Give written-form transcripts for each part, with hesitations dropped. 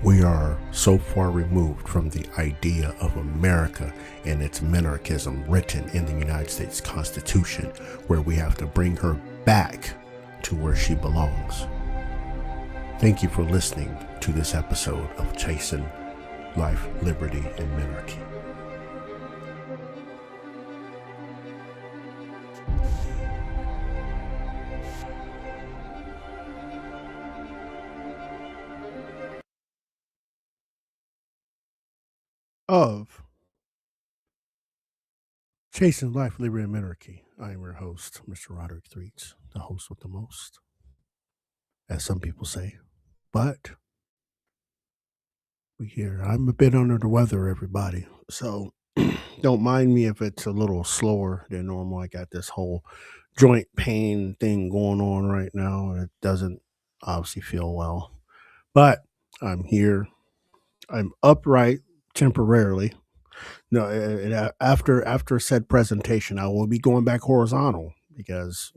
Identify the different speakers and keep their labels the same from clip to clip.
Speaker 1: We are so far removed from the idea of America and its minarchism written in the United States Constitution, where we have to bring her back to where she belongs. Thank you for listening to this episode of Chasing Life, Liberty, and Minarchy. Of Chasing Life, Liberty, and Minarchy. I am your host, Mr. Roderick Threets, the host with the most, as some people say. But I'm a bit under the weather, everybody. So don't mind me if it's a little slower than normal. I got this whole joint pain thing going on right now, and it doesn't obviously feel well. But I'm here. I'm upright temporarily. No, after said presentation, I will be going back horizontal because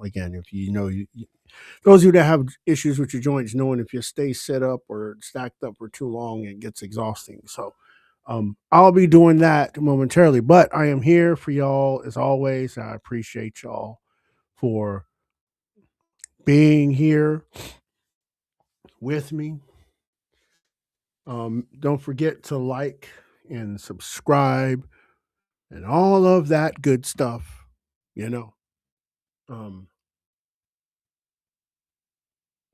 Speaker 1: again, if those of you that have issues with your joints, knowing if you stay set up or stacked up for too long, it gets exhausting. So I'll be doing that momentarily, but I am here for y'all as always. I appreciate y'all for being here with me. Don't forget to like and subscribe and all of that good stuff,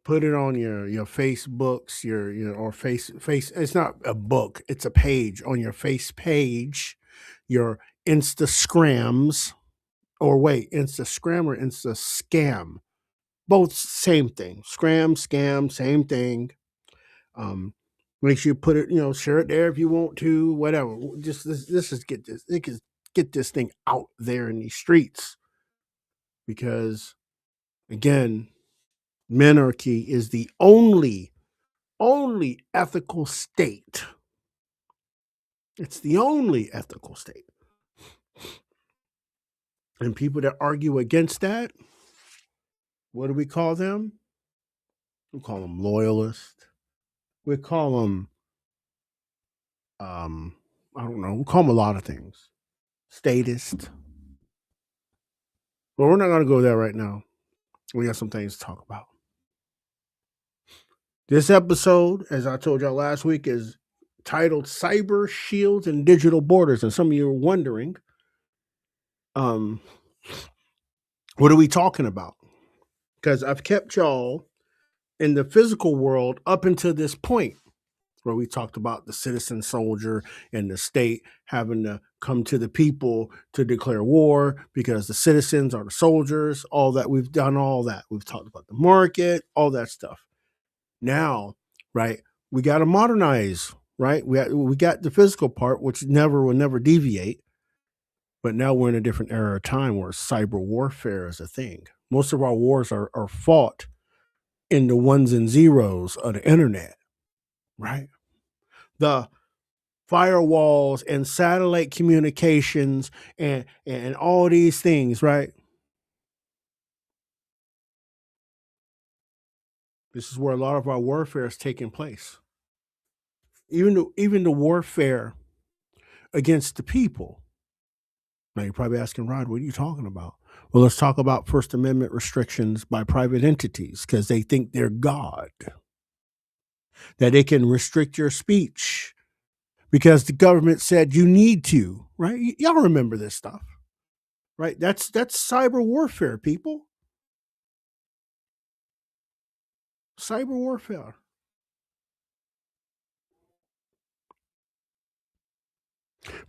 Speaker 1: put it on your Facebooks, or face. It's not a book; it's a page on your face page, your Instagrams, or wait, Instagram or Instascam, both same thing. Scam, same thing. Make sure you put it, share it there if you want to, whatever. Just this is get this thing out there in these streets, because again, Minarchy is the only ethical state. It's the only ethical state. And people that argue against that, what do we call them? We call them loyalists. We call them, I don't know, we call them a lot of things. Statist. But we're not going to go there right now. We got some things to talk about. This episode, as I told y'all last week, is titled Cyber Shields and Digital Borders. And some of you are wondering, what are we talking about? Because I've kept y'all in the physical world up until this point, where we talked about the citizen soldier and the state having to come to the people to declare war because the citizens are the soldiers, all that. We've done all that. We've talked about the market, all that stuff. Now, right, we got to modernize, right? We got the physical part, which will never deviate. But now we're in a different era of time where cyber warfare is a thing. Most of our wars are fought in the ones and zeros of the internet, right? The firewalls and satellite communications and all these things, right? This is where a lot of our warfare is taking place. Even the warfare against the people. Now you're probably asking, Rod, what are you talking about? Well, let's talk about First Amendment restrictions by private entities because they think they're God. That they can restrict your speech because the government said you need to, right? Y'all remember this stuff, right? That's cyber warfare, people. Cyber warfare.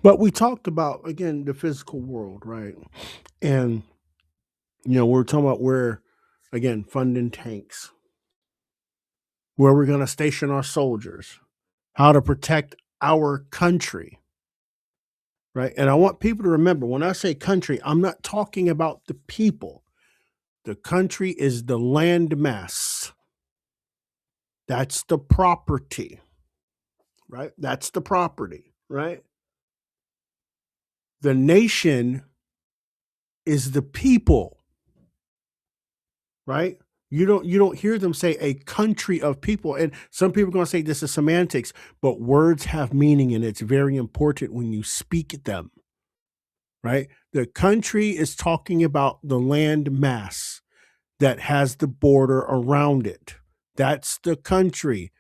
Speaker 1: But we talked about, again, the physical world, right? And, we're talking about where, again, funding tanks, where we're going to station our soldiers, how to protect our country, right? And I want people to remember, when I say country, I'm not talking about the people. The country is the landmass. That's the property, right? That's the property, right? The nation is the people, right? You don't hear them say a country of people. And some people are going to say this is semantics, but words have meaning and it's very important when you speak them, right? The country is talking about the land mass that has the border around it. That's the country.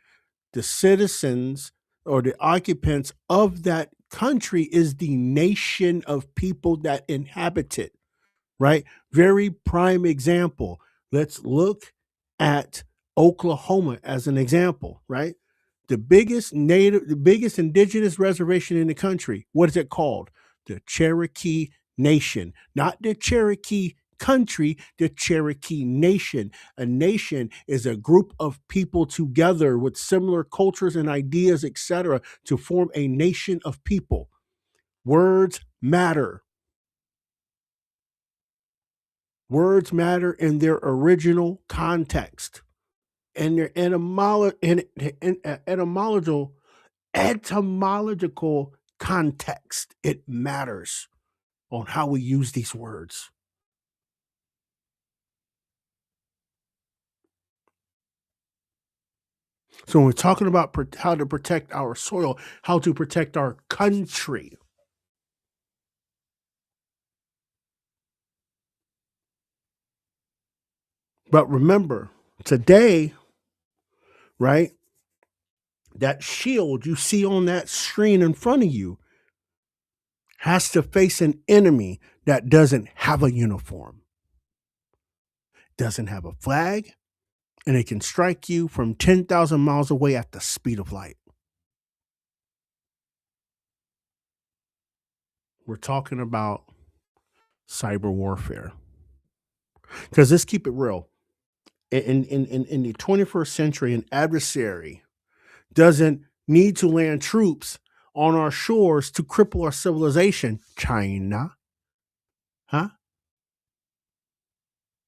Speaker 1: The citizens or the occupants of that country is the nation of people that inhabit it, right? Very prime example. Let's look at Oklahoma as an example, right? The biggest indigenous reservation in the country. What is it called? The Cherokee Nation, not the Cherokee country, the Cherokee Nation. A nation is a group of people together with similar cultures and ideas, etc., to form a nation of people. Words matter. Words matter in their original context and their etymological context. It matters on how we use these words. So when we're talking about how to protect our soil, how to protect our country, but remember, today, right, that shield you see on that screen in front of you has to face an enemy that doesn't have a uniform, doesn't have a flag, and it can strike you from 10,000 miles away at the speed of light. We're talking about cyber warfare. Because let's keep it real. In the 21st century, an adversary doesn't need to land troops on our shores to cripple our civilization. China, huh?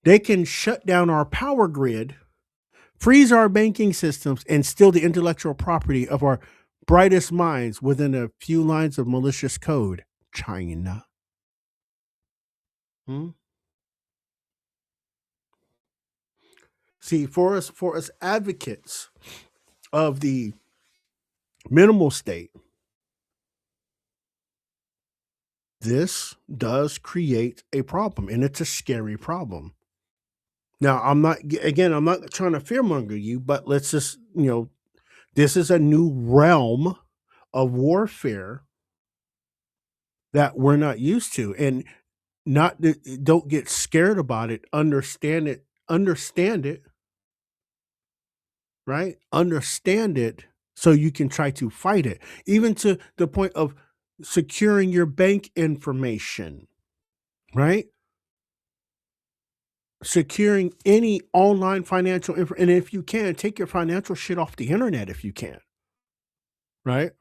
Speaker 1: They can shut down our power grid, freeze our banking systems, and steal the intellectual property of our brightest minds within a few lines of malicious code. China. Hmm? See, for us advocates of the minimal state, this does create a problem, and it's a scary problem. Now, I'm not trying to fearmonger you, but let's just, this is a new realm of warfare that we're not used to, and not don't get scared about it. Understand it, right? Understand it so you can try to fight it, even to the point of securing your bank information, right? Securing any online financial info. And if you can, take your financial shit off the internet if you can, right?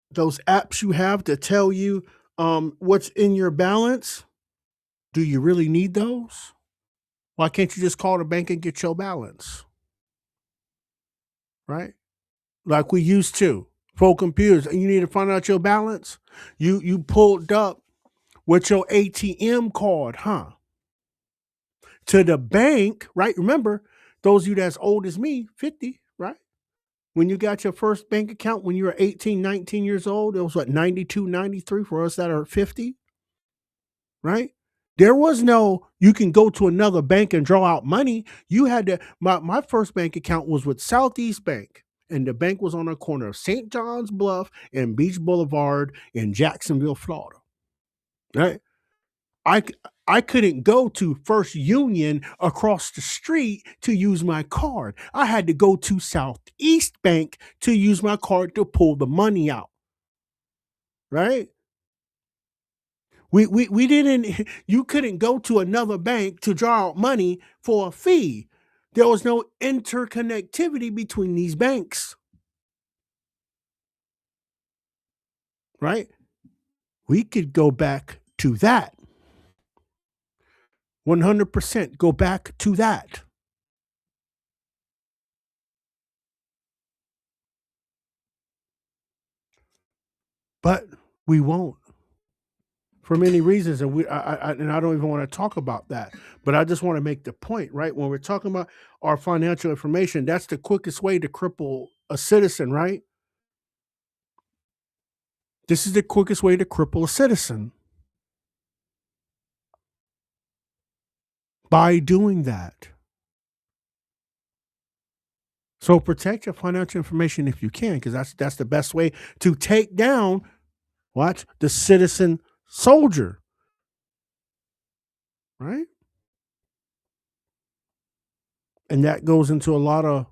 Speaker 1: Those apps you have to tell you what's in your balance. Do you really need those? Why can't you just call the bank and get your balance, right? Like we used to for computers. And you need to find out your balance. You pulled up with your ATM card, huh? To the bank, right? Remember, those of you that's old as me, 50, right? When you got your first bank account when you were 18, 19 years old, it was what, 92, 93 for us that are 50, right? There was no, you can go to another bank and draw out money. You had to, my first bank account was with Southeast Bank. And the bank was on the corner of St. John's Bluff and Beach Boulevard in Jacksonville, Florida. Right? I I couldn't go to First Union across the street to use my card. I had to go to Southeast Bank to use my card to pull the money out. Right? We didn't, you couldn't go to another bank to draw out money for a fee. There was no interconnectivity between these banks. Right? We could go back to that. 100% go back to that. But we won't, for many reasons, and I don't even want to talk about that. But I just want to make the point, right? When we're talking about our financial information, that's the quickest way to cripple a citizen, right? This is the quickest way to cripple a citizen by doing that. So protect your financial information if you can, because that's the best way to take down what the citizen soldier, right? And that goes into a lot of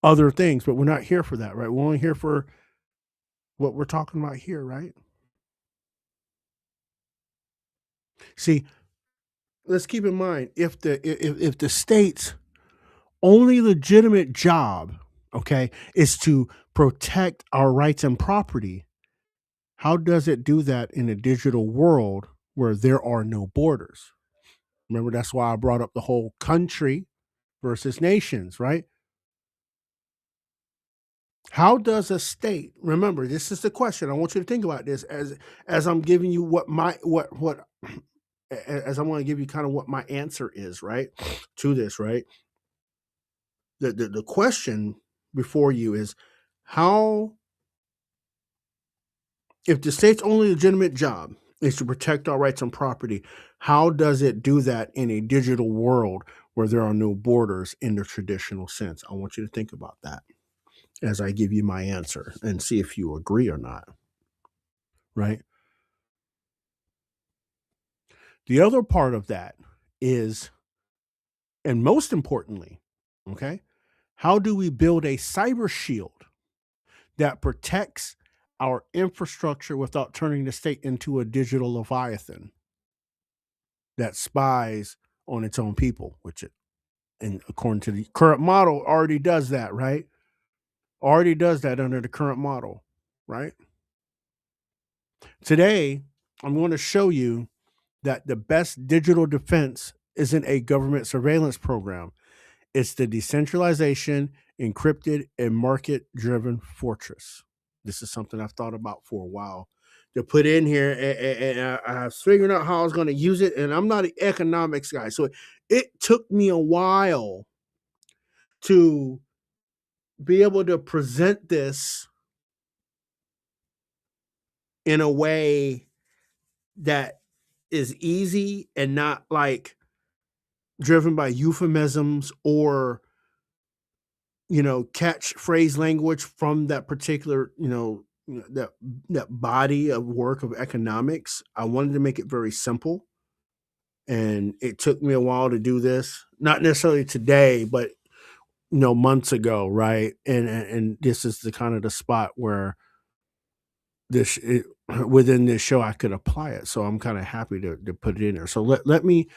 Speaker 1: other things, but we're not here for that, right? We're only here for what we're talking about here, right? See, let's keep in mind if the state's only legitimate job, okay, is to protect our rights and property, how does it do that in a digital world where there are no borders? Remember, that's why I brought up the whole country versus nations, right? How does a state, remember, this is the question. I want you to think about this as I'm giving you what my what as I want to give you kind of what my answer is, right? To this, right? The question before you is how, if the state's only legitimate job is to protect our rights and property, how does it do that in a digital world where there are no borders in the traditional sense? I want you to think about that as I give you my answer and see if you agree or not, right? The other part of that is, and most importantly, okay, how do we build a cyber shield that protects our infrastructure without turning the state into a digital leviathan that spies on its own people, which it, and according to the current model, already does that, right? Already does that under the current model, right? Today, I'm going to show you that the best digital defense isn't a government surveillance program. It's the decentralization, encrypted, and market driven fortress. This is something I've thought about for a while to put in here, and I was figuring out how I was going to use it. And I'm not an economics guy, so it took me a while to be able to present this in a way that is easy and not like driven by euphemisms or catchphrase language from that particular that body of work of economics. I wanted to make it very simple, and it took me a while to do this, not necessarily today, but months ago, right? And this is the kind of the spot where within this show I could apply it, so I'm kind of happy to put it in there. So let me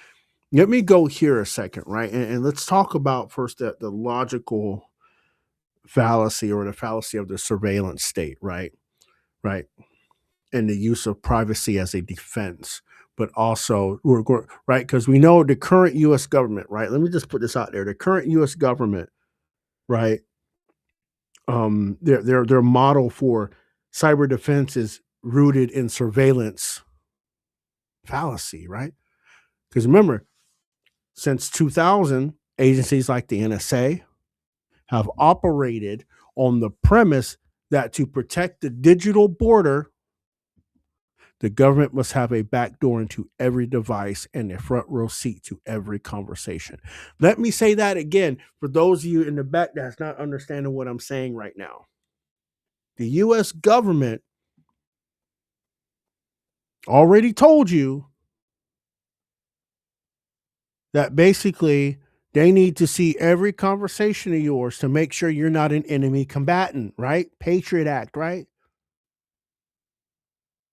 Speaker 1: go here a second, right? And let's talk about first the logical fallacy, or the fallacy of the surveillance state, right? Right. And the use of privacy as a defense, but also we're going right, because we know the current U.S. government, right? Let me just put this out there: the current U.S. government, right? Their model for cyber defense is rooted in surveillance fallacy, right? Because remember, since 2000, agencies like the NSA have operated on the premise that to protect the digital border, the government must have a backdoor into every device and a front row seat to every conversation. Let me say that again for those of you in the back that's not understanding what I'm saying right now. The U.S. government already told you that basically they need to see every conversation of yours to make sure you're not an enemy combatant, right? Patriot Act, right?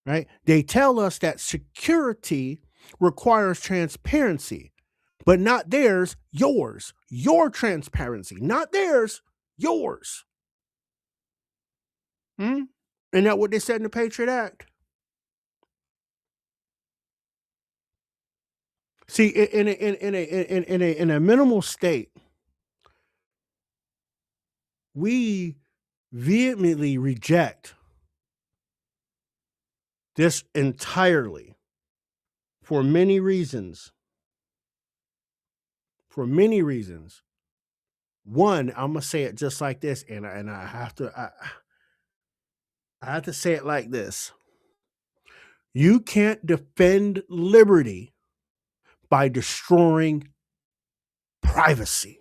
Speaker 1: Right? They tell us that security requires transparency, but not theirs, yours. Your transparency, not theirs, yours. Hmm? Isn't that what they said in the Patriot Act? See, in a minimal state, we vehemently reject this entirely. for many reasons. For many reasons. One, I'm gonna say it just like this, and I have to say it like this. You can't defend liberty by destroying privacy.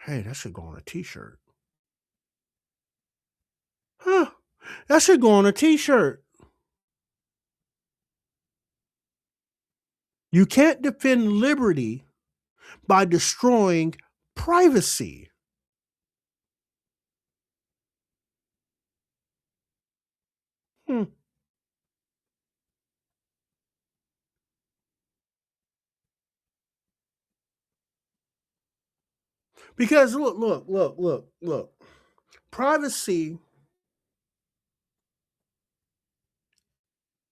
Speaker 1: Hey, that should go on a t-shirt. Huh. That should go on a t-shirt. You can't defend liberty by destroying privacy. Hmm. Because look. Privacy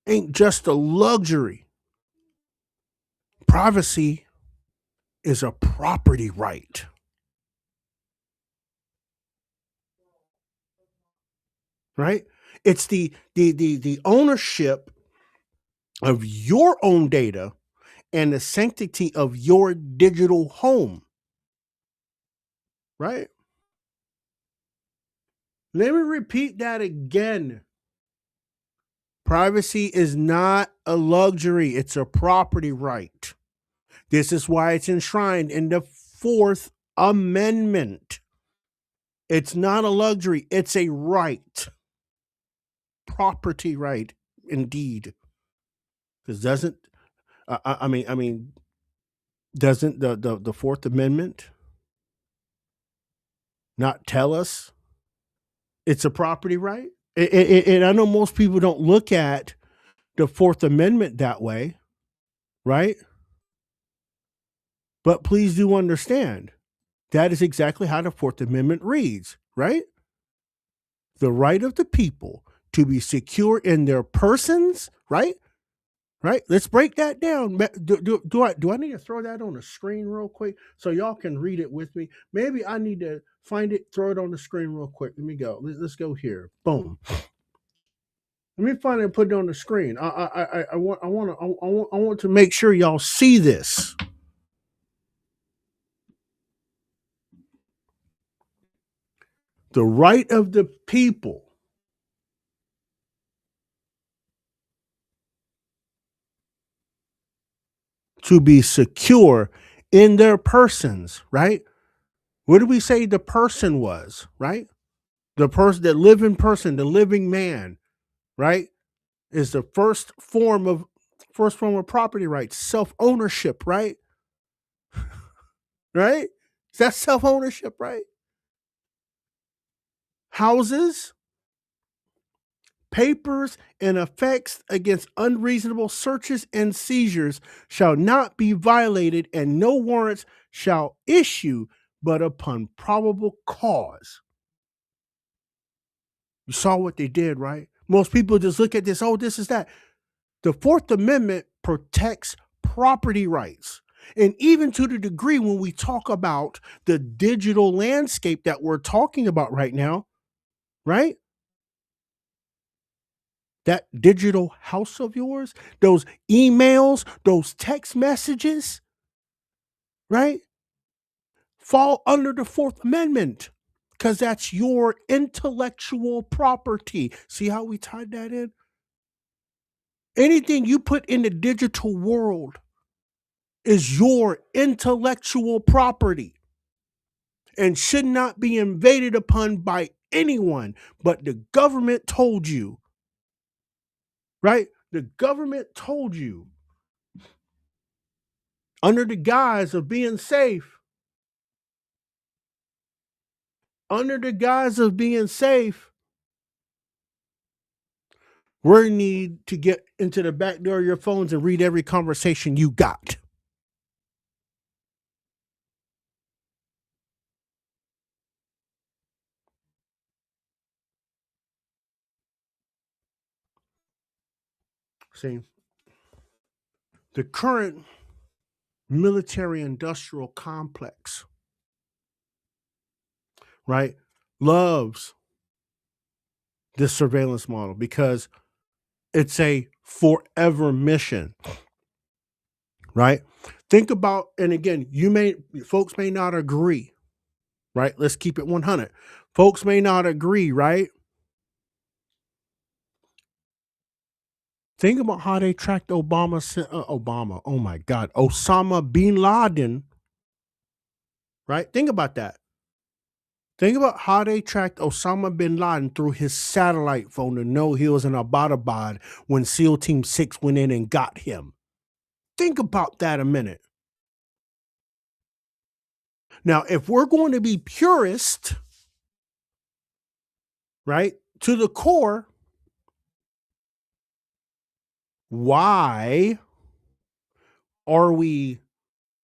Speaker 1: ain't just a luxury. Privacy is a property right. Right? It's the ownership of your own data and the sanctity of your digital home. Right? Let me repeat that again. Privacy is not a luxury, it's a property right. This is why it's enshrined in the Fourth Amendment. It's not a luxury, it's a right. Property right, indeed. Because doesn't I mean, doesn't the Fourth Amendment not tell us it's a property right? And I know most people don't look at the Fourth Amendment that way, right? But please do understand that is exactly how the Fourth Amendment reads, right? The right of the people to be secure in their persons, right? Right. Let's break that down. Do I need to throw that on the screen real quick so y'all can read it with me? Maybe I need to find it, throw it on the screen real quick. Let me go. Let's go here. Boom. Let me find it and put it on the screen. I want to make sure y'all see this. The right of the people to be secure in their persons, right? What did we say the person was, right? The person, the living person, the living man, right? Is the first form of property rights, self-ownership, right? Right? That's self-ownership, right? Houses, papers, and effects against unreasonable searches and seizures shall not be violated, and no warrants shall issue but upon probable cause. You saw what they did, right? Most people just look at this, oh, this is that. The Fourth Amendment protects property rights. And even to the degree when we talk about the digital landscape that we're talking about right now, right? That digital house of yours, those emails, those text messages, right? Fall under the Fourth Amendment because that's your intellectual property. See how we tied that in? Anything you put in the digital world is your intellectual property and should not be invaded upon by anyone. But the government told you, right? The government told you under the guise of being safe, under the guise of being safe, we need to get into the back door of your phones and read every conversation you got. See, the current military industrial complex, right, loves this surveillance model because it's a forever mission, right? Think about, and again, folks may not agree, right? Let's keep it 100. Folks may not agree, right? Think about how they tracked Obama. Oh my God, Osama bin Laden, right? Think about that. Think about how they tracked Osama bin Laden through his satellite phone to know he was in Abbottabad when SEAL Team 6 went in and got him. Think about that a minute. Now, if we're going to be purist, right, to the core, why are we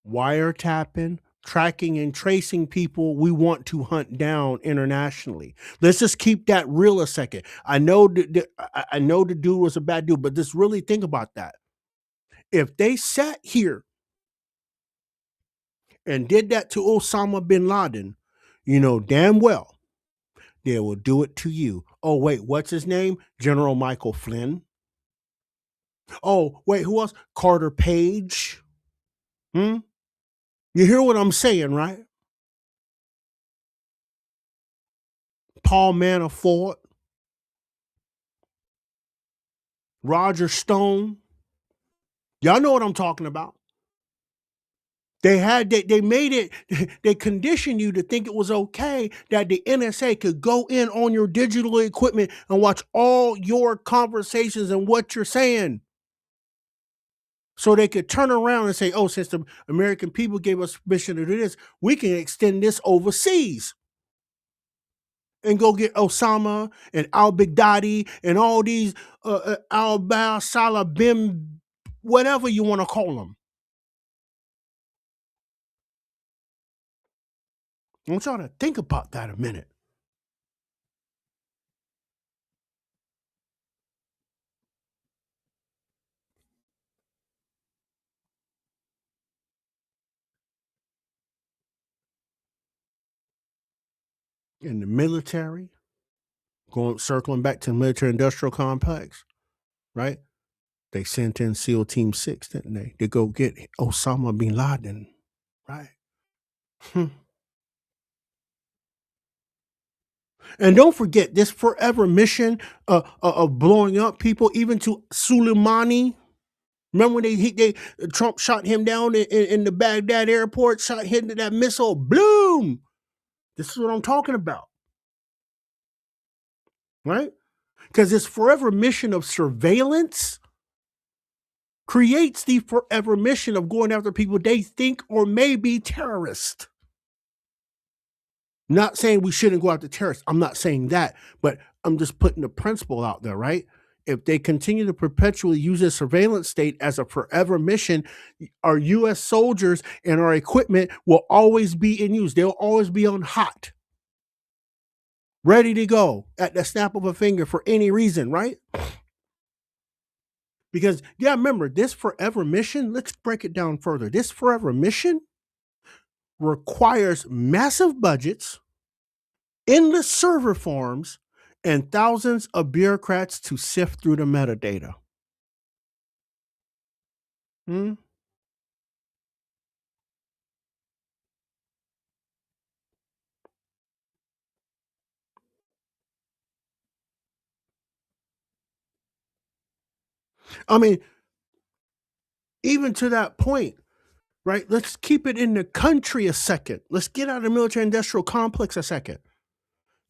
Speaker 1: wiretapping, tracking, and tracing people we want to hunt down internationally? Let's just keep that real a second. I know I know the dude was a bad dude, but just really think about that. If they sat here and did that to Osama bin Laden, you know damn well they will do it to you. Oh, wait, what's his name? General Michael Flynn. Oh, wait, who else? Carter Page. Hmm? You hear what I'm saying, right? Paul Manafort, Roger Stone. Y'all know what I'm talking about. They made it, they conditioned you to think it was okay that the NSA could go in on your digital equipment and watch all your conversations and what you're saying. So they could turn around and say, oh, since the American people gave us permission to do this, we can extend this overseas and go get Osama and al Baghdadi and all these al Salah Bim, whatever you want to call them. I want y'all to think about that a minute. In the military, circling back to the military industrial complex, right? They sent in SEAL Team 6, didn't they? To go get Osama bin Laden, right? Hmm. And don't forget this forever mission of blowing up people, even to Soleimani. Remember when Trump shot him down in the Baghdad airport, shot him to that missile, bloom. This is what I'm talking about, right? Because this forever mission of surveillance creates the forever mission of going after people they think or may be terrorists. Not saying we shouldn't go after terrorists. I'm not saying that, but I'm just putting the principle out there, right? If they continue to perpetually use a surveillance state as a forever mission, our U.S. soldiers and our equipment will always be in use. They'll always be on hot, ready to go at the snap of a finger for any reason, right? Because, yeah, remember, this forever mission, let's break it down further. This forever mission requires massive budgets, endless server farms, and thousands of bureaucrats to sift through the metadata. Hmm? I mean, even to that point, right? Let's keep it in the country a second. Let's get out of the military industrial complex a second.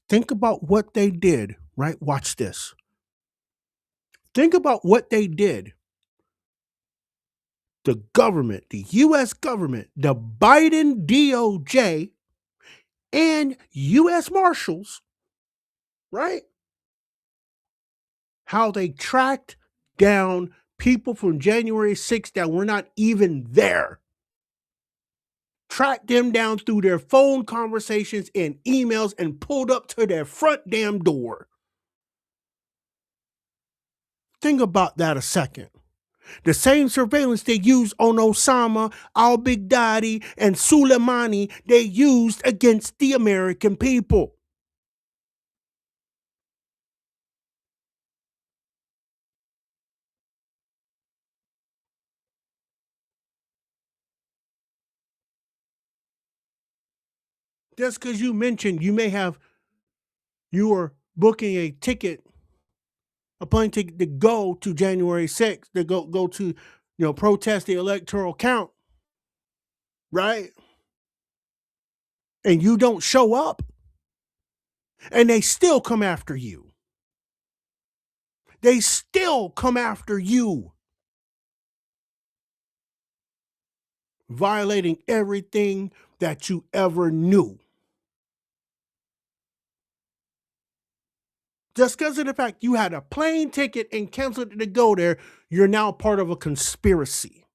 Speaker 1: Think about what they did, right? Watch this. Think about what they did. The government, the US government, the Biden DOJ, and US Marshals, right? How they tracked down people from January 6th that were not even there. Tracked them down through their phone conversations and emails and pulled up to their front damn door. Think about that a second. The same surveillance they used on Osama, al Baghdadi, and Soleimani, they used against the American people. Just because you mentioned you were booking a plane ticket to go to January 6th, to go to, protest the electoral count, right? And you don't show up, and they still come after you. They still come after you, violating everything that you ever knew. Just because of the fact you had a plane ticket and canceled it to go there, you're now part of a conspiracy.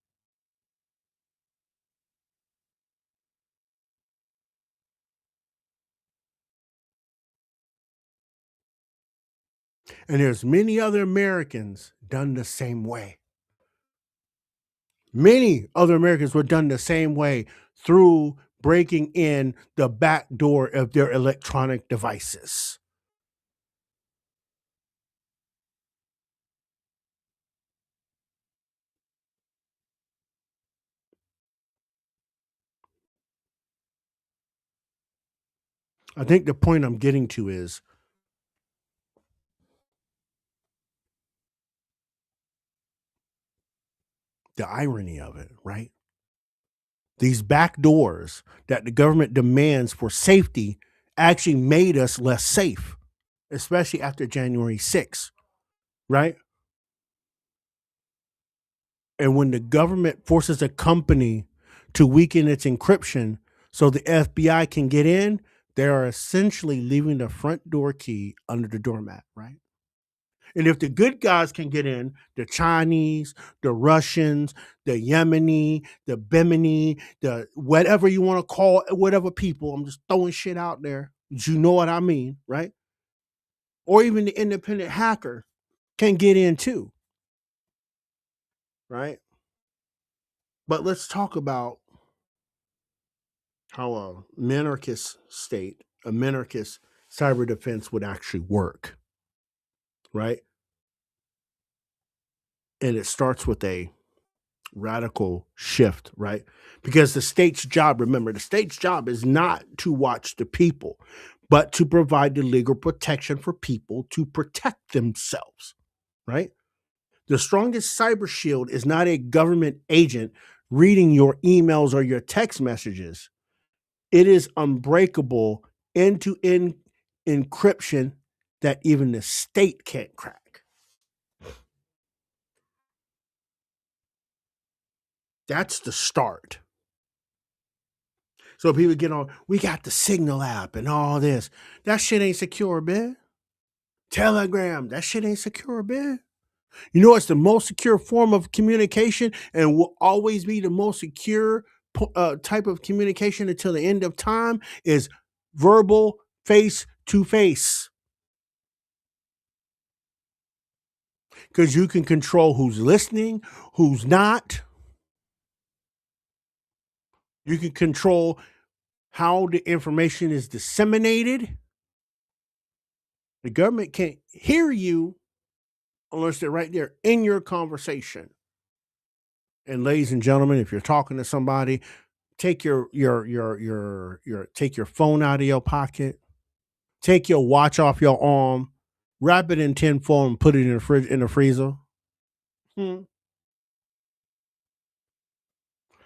Speaker 1: And there's many other Americans done the same way. Many other Americans were done the same way through breaking in the back door of their electronic devices. I think the point I'm getting to is the irony of it, right? These back doors that the government demands for safety actually made us less safe, especially after January 6th, right? And when the government forces a company to weaken its encryption so the FBI can get in, they are essentially leaving the front door key under the doormat, right? And if the good guys can get in, the Chinese, the Russians, the Yemeni, the Bimini, the whatever you want to call it, whatever people, I'm just throwing shit out there. You know what I mean, right? Or even the independent hacker can get in too, right? But let's talk about how a minarchist state, a minarchist cyber defense would actually work, right? And it starts with a radical shift, right? Because the state's job, remember, the state's job is not to watch the people, but to provide the legal protection for people to protect themselves, right? The strongest cyber shield is not a government agent reading your emails or your text messages. It is unbreakable end to end encryption that even the state can't crack. That's the start. So people get on, we got the Signal app and all this. That shit ain't secure, man. Telegram, that shit ain't secure, man. You know what's the most secure form of communication and will always be the most secure type of communication until the end of time is verbal face to face. Because you can control who's listening, who's not. You can control how the information is disseminated. The government can't hear you unless they're right there in your conversation. And ladies and gentlemen, if you're talking to somebody, take take your phone out of your pocket, take your watch off your arm, wrap it in tin foil and put it in the fridge in the freezer.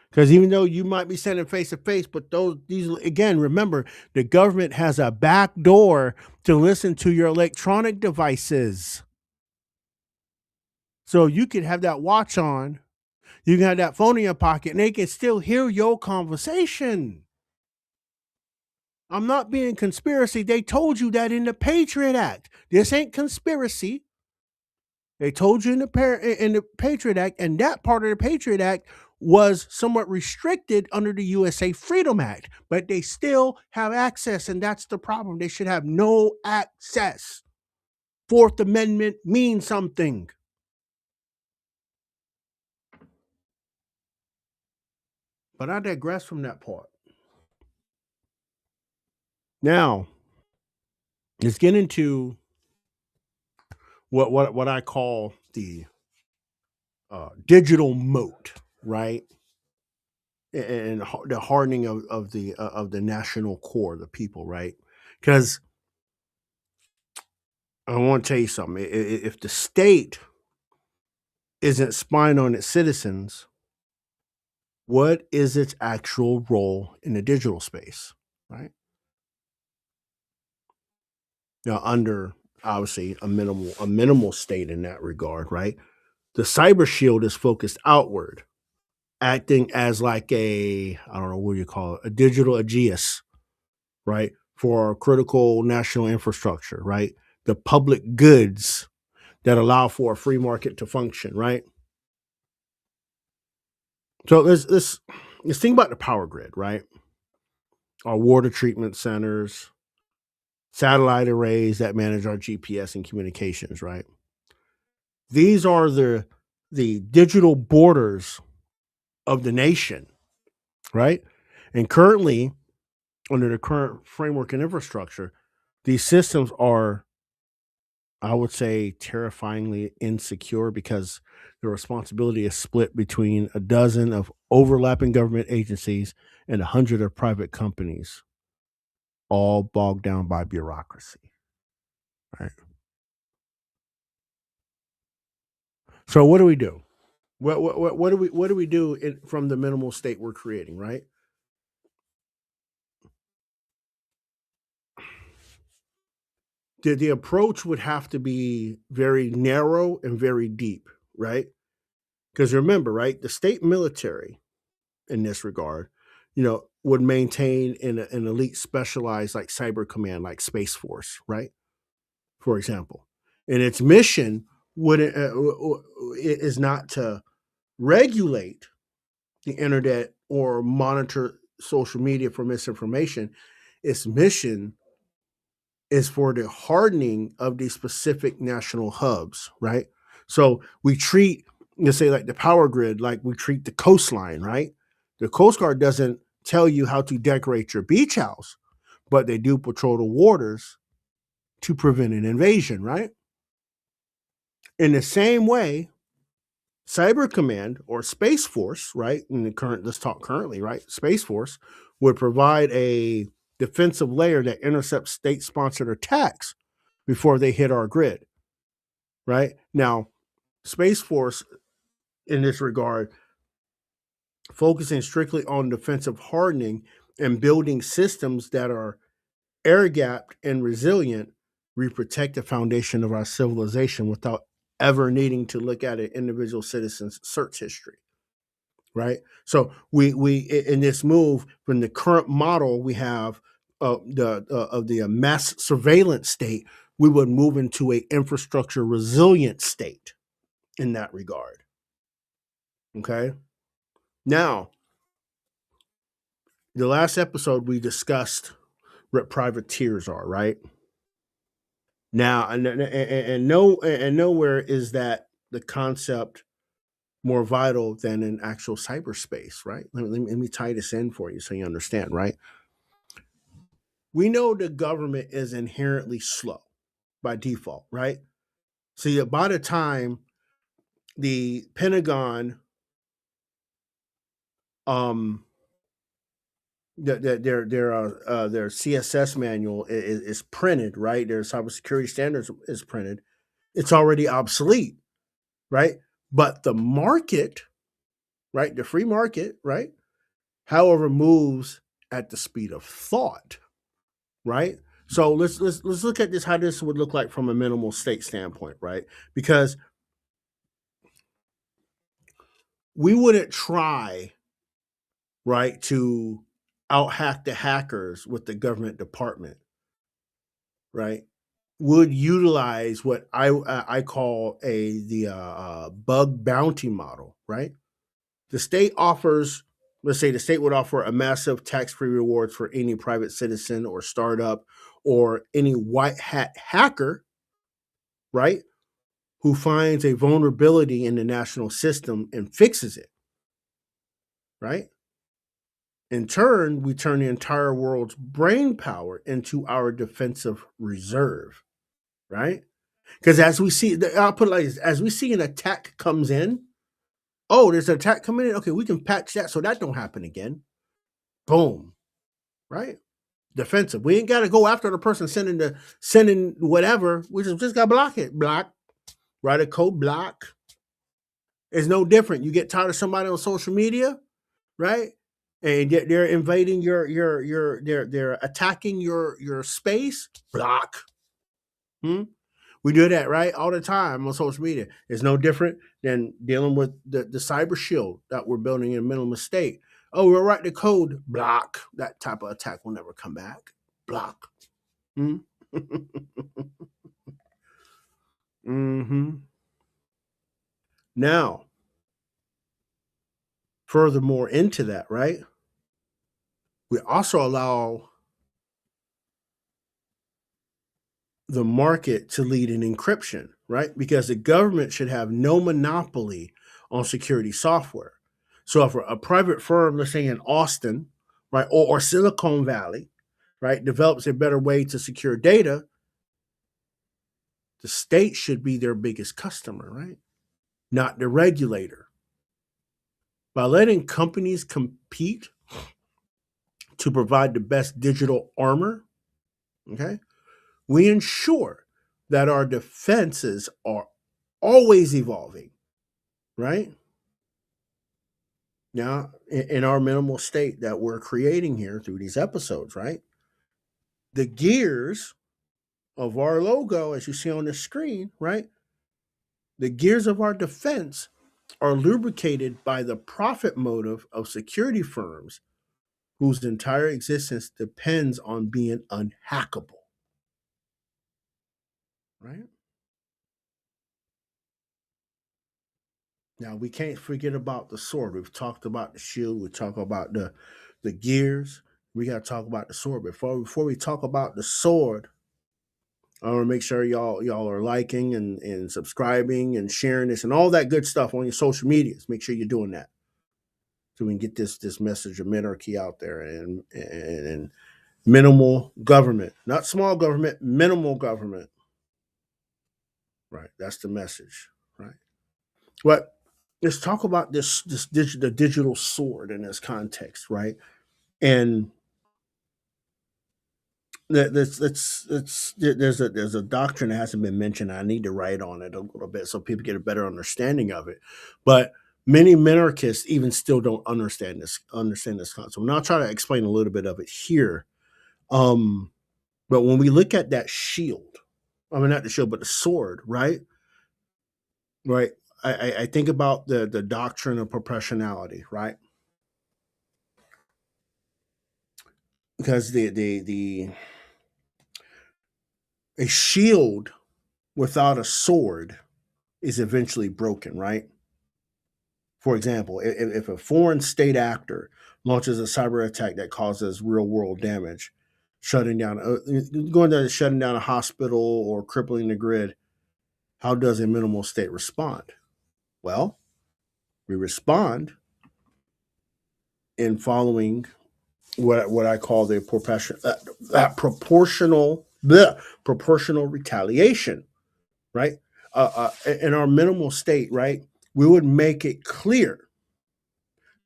Speaker 1: Because even though you might be sending face to face, but these again, remember the government has a back door to listen to your electronic devices. So you can have that watch on, you can have that phone in your pocket, and they can still hear your conversation. I'm not being conspiracy. They told you that in the Patriot Act. This ain't conspiracy. They told you in the Patriot Act, and that part of the Patriot Act was somewhat restricted under the USA Freedom Act, but they still have access, and that's the problem. They should have no access. Fourth Amendment means something. But I digress from that part. Now, let's get into what I call the digital moat, right? and the hardening of the national core, the people, right? Because I want to tell you something. If the state isn't spying on its citizens, what is its actual role in the digital space, right? Now, under obviously a minimal state in that regard, right? The cyber shield is focused outward, acting as like I don't know what you call it, a digital aegis, right? For critical national infrastructure, right? The public goods that allow for a free market to function, right? So let's think about the power grid, right? Our water treatment centers, satellite arrays that manage our GPS and communications, right? These are the digital borders of the nation, right? And currently, under the current framework and infrastructure, these systems are, I would say, terrifyingly insecure because the responsibility is split between a dozen of overlapping government agencies and 100 of private companies, all bogged down by bureaucracy. Right. So what do we do? What do we do from the minimal state we're creating? Right. The approach would have to be very narrow and very deep. Right. Because remember, right, the state military in this regard, would maintain an elite specialized like cyber command, like Space Force, right? For example, and its mission would is not to regulate the internet or monitor social media for misinformation. Its mission is for the hardening of these specific national hubs, right? So we treat, let's say, like the power grid, like we treat the coastline, right? The Coast Guard doesn't tell you how to decorate your beach house, but they do patrol the waters to prevent an invasion, right? In the same way, Cyber Command or Space Force, right? In the current, let's talk currently, right? Space Force would provide a defensive layer that intercepts state sponsored attacks before they hit our grid, right? Now, Space Force, in this regard, focusing strictly on defensive hardening and building systems that are air gapped and resilient, we protect the foundation of our civilization without ever needing to look at an individual citizen's search history. Right. So we in this move from the current model we have the of the mass surveillance state, we would move into a infrastructure resilient state in that regard. Okay. Now, the last episode we discussed what privateers are, right? Now, and no, and nowhere is that the concept more vital than in actual cyberspace, right? Let me tie this in for you so you understand, right? We know the government is inherently slow by default, right? See, by the time the Pentagon, um, their CSS manual is printed, right? Their cybersecurity standards is printed. It's already obsolete, right? But the market, right, the free market, right, however, moves at the speed of thought, right? So let's look at this how this would look like from a minimal state standpoint, right? Because we wouldn't try, right, to out hack the hackers with the government department, right? Would utilize what I call bug bounty model, right? The state offers, let's say, the state would offer a massive tax-free rewards for any private citizen or startup or any white hat hacker, right, who finds a vulnerability in the national system and fixes it, right? In turn, we turn the entire world's brain power into our defensive reserve, right? Because as we see, I'll put it like this, as we see an attack comes in, Oh, there's an attack coming in. Okay, we can patch that so that don't happen again. Boom. Right? Defensive. We ain't got to go after the person sending whatever. We just got to block it. Block. Write a code. Block. It's no different. You get tired of somebody on social media, right? And they're invading they're attacking your space. Block. Hmm? We do that, right? All the time on social media. It's no different than dealing with the cyber shield that we're building in minimal state. Oh, we'll write the code. Block. That type of attack will never come back. Block. Hmm? Mm-hmm. Now, furthermore into that, right? We also allow the market to lead in encryption, right? Because the government should have no monopoly on security software. So if a private firm, let's say in Austin, right, or Silicon Valley, right, develops a better way to secure data, the state should be their biggest customer, right? Not the regulator. By letting companies compete to provide the best digital armor, okay, we ensure that our defenses are always evolving, right? Now, in our minimal state that we're creating here through these episodes, right? The gears of our logo, as you see on the screen, right? The gears of our defense are lubricated by the profit motive of security firms whose entire existence depends on being unhackable, right? Now we can't forget about the sword. We've talked about the shield. We talk about the gears. We got to talk about the sword. Before we talk about the sword, I want to make sure y'all are liking and subscribing and sharing this and all that good stuff on your social medias. Make sure you're doing that so we can get this message of Minarchy out there and minimal government, not small government, minimal government. Right, that's the message. Right, but let's talk about the digital sword in this context, right? And there's a doctrine that hasn't been mentioned. I need to write on it a little bit so people get a better understanding of it. But many minarchists even still don't understand this concept. I'm not trying to explain a little bit of it here. But when we look at that shield, I mean not the shield, but the sword, right? Right. I think about the doctrine of proportionality, right? Because the a shield without a sword is eventually broken, right? For example, if a foreign state actor launches a cyber attack that causes real world damage, shutting down, going to shutting down a hospital or crippling the grid, how does a minimal state respond? Well, we respond in following what I call the proportional retaliation, right? In our minimal state, right, we would make it clear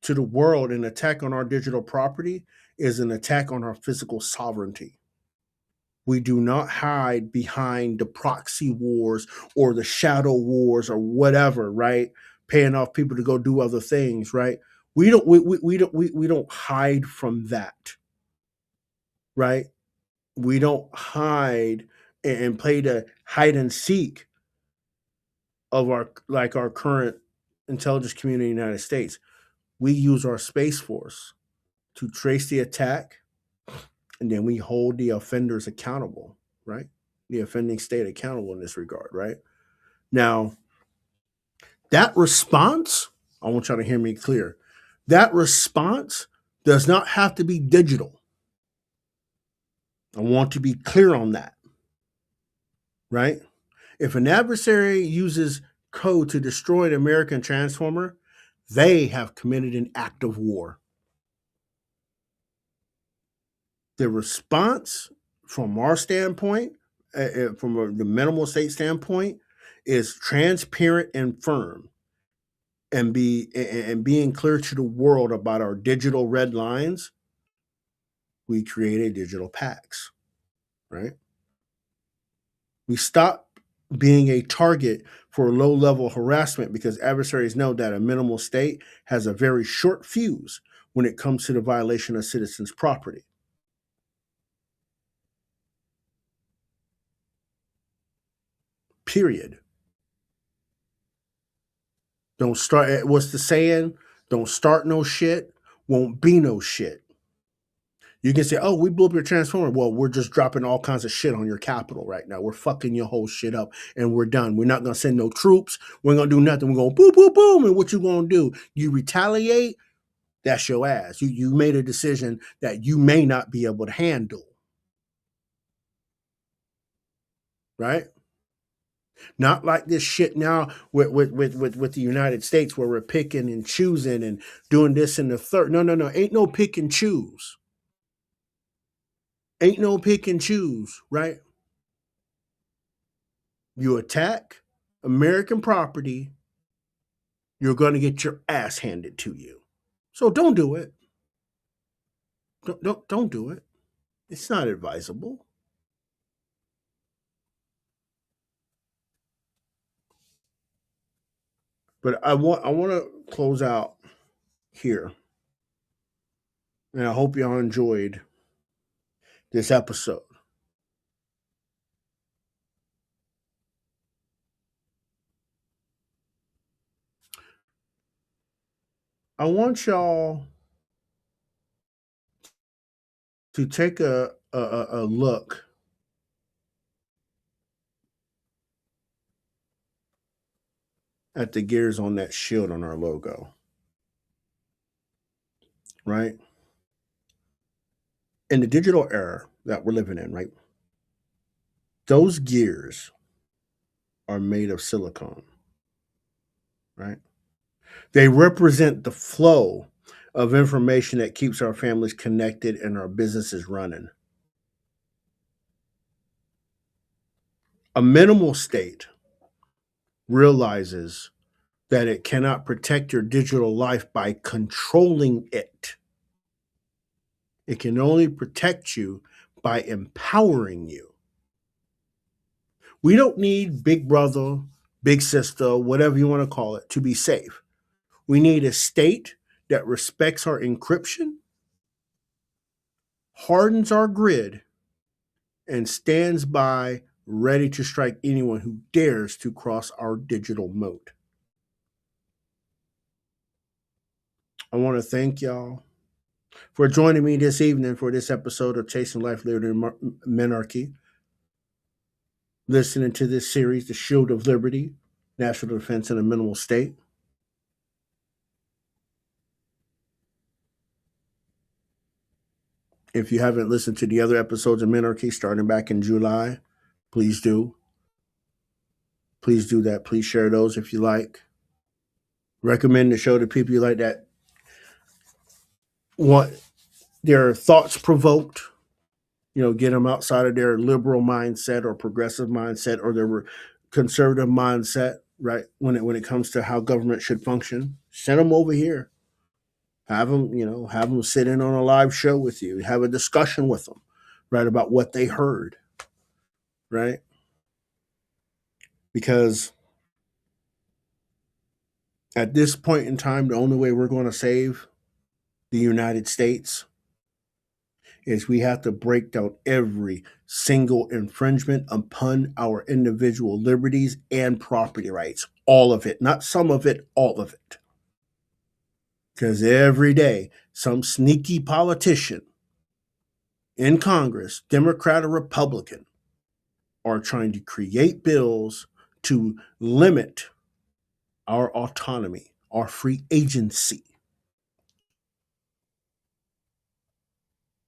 Speaker 1: to the world an attack on our digital property is an attack on our physical sovereignty. We do not hide behind the proxy wars or the shadow wars or whatever, right? Paying off people to go do other things, right? We don't hide from that, right? We don't hide and play the hide and seek of our current intelligence community in the United States. We use our space force to trace the attack, and then we hold the offenders accountable, right? The offending state accountable in this regard, right? Now, that response, I want y'all to hear me clear. That response does not have to be digital. I want to be clear on that, right? If an adversary uses code to destroy an American transformer, they have committed an act of war. The response from our standpoint, from the minimal state standpoint, is transparent and firm. and being clear to the world about our digital red lines, we created digital pacts, right? We stop being a target for low level harassment because adversaries know that a minimal state has a very short fuse when it comes to the violation of citizens' property. Period. Don't start. What's the saying? Don't start no shit, won't be no shit. You can say, "Oh, we blew up your transformer." Well, we're just dropping all kinds of shit on your capital right now. We're fucking your whole shit up, and we're done. We're not gonna send no troops. We're gonna do nothing. We're gonna boom, boom, boom. And what you gonna do? You retaliate? That's your ass. You made a decision that you may not be able to handle, right? Not like this shit now with the United States where we're picking and choosing and doing this and the third. No, no, no. Ain't no pick and choose. Ain't no pick and choose, right? You attack American property, you're going to get your ass handed to you. So don't do it. Don't do it. It's not advisable. But I want to close out here, and I hope y'all enjoyed this episode. I want y'all to take a look at the gears on that shield on our logo, right? In the digital era that we're living in, right? Those gears are made of silicone, right? They represent the flow of information that keeps our families connected and our businesses running. A minimal state realizes that it cannot protect your digital life by controlling it. It can only protect you by empowering you. We don't need big brother, big sister, whatever you want to call it, to be safe. We need a state that respects our encryption, hardens our grid, and stands by ready to strike anyone who dares to cross our digital moat. I want to thank y'all for joining me this evening for this episode of Chasing Life, Liberty, and Minarchy. Listening to this series, The Shield of Liberty, National Defense in a Minimal State. If you haven't listened to the other episodes of Minarchy starting back in July, please do. Please do that. Please share those if you like. Recommend the show to people you like that want their thoughts provoked. Get them outside of their liberal mindset or progressive mindset or their conservative mindset, right? When it comes to how government should function, send them over here. Have them sit in on a live show with you. Have a discussion with them, right, about what they heard, right? Because at this point in time, the only way we're going to save the United States is we have to break down every single infringement upon our individual liberties and property rights. All of it, not some of it, all of it. Because every day, some sneaky politician in Congress, Democrat or Republican, are trying to create bills to limit our autonomy, our free agency.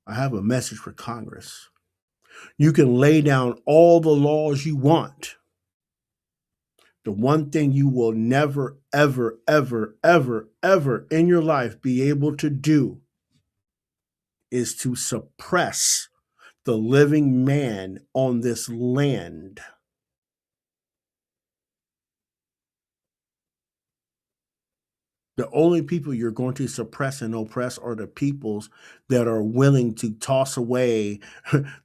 Speaker 1: I have a message for Congress. You can lay down all the laws you want. The one thing you will never, ever, ever, ever, ever in your life be able to do is to suppress the living man on this land. The only people you're going to suppress and oppress are the peoples that are willing to toss away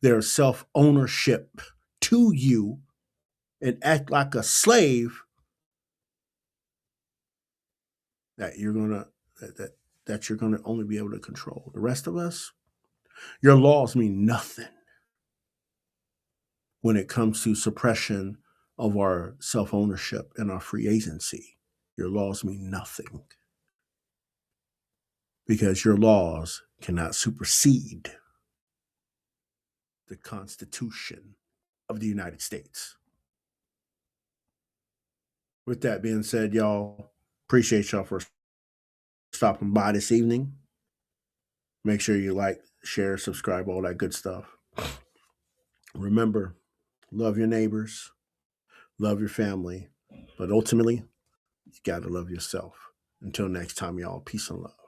Speaker 1: their self ownership to you and act like a slave that you're gonna that you're gonna only be able to control. The rest of us, your laws mean nothing when it comes to suppression of our self ownership and our free agency. Your laws mean nothing because your laws cannot supersede the Constitution of the United States. With that being said, y'all, appreciate y'all for stopping by this evening. Make sure you like, share, subscribe, all that good stuff. Remember, love your neighbors, love your family, but ultimately, you got to love yourself. Until next time, y'all, peace and love.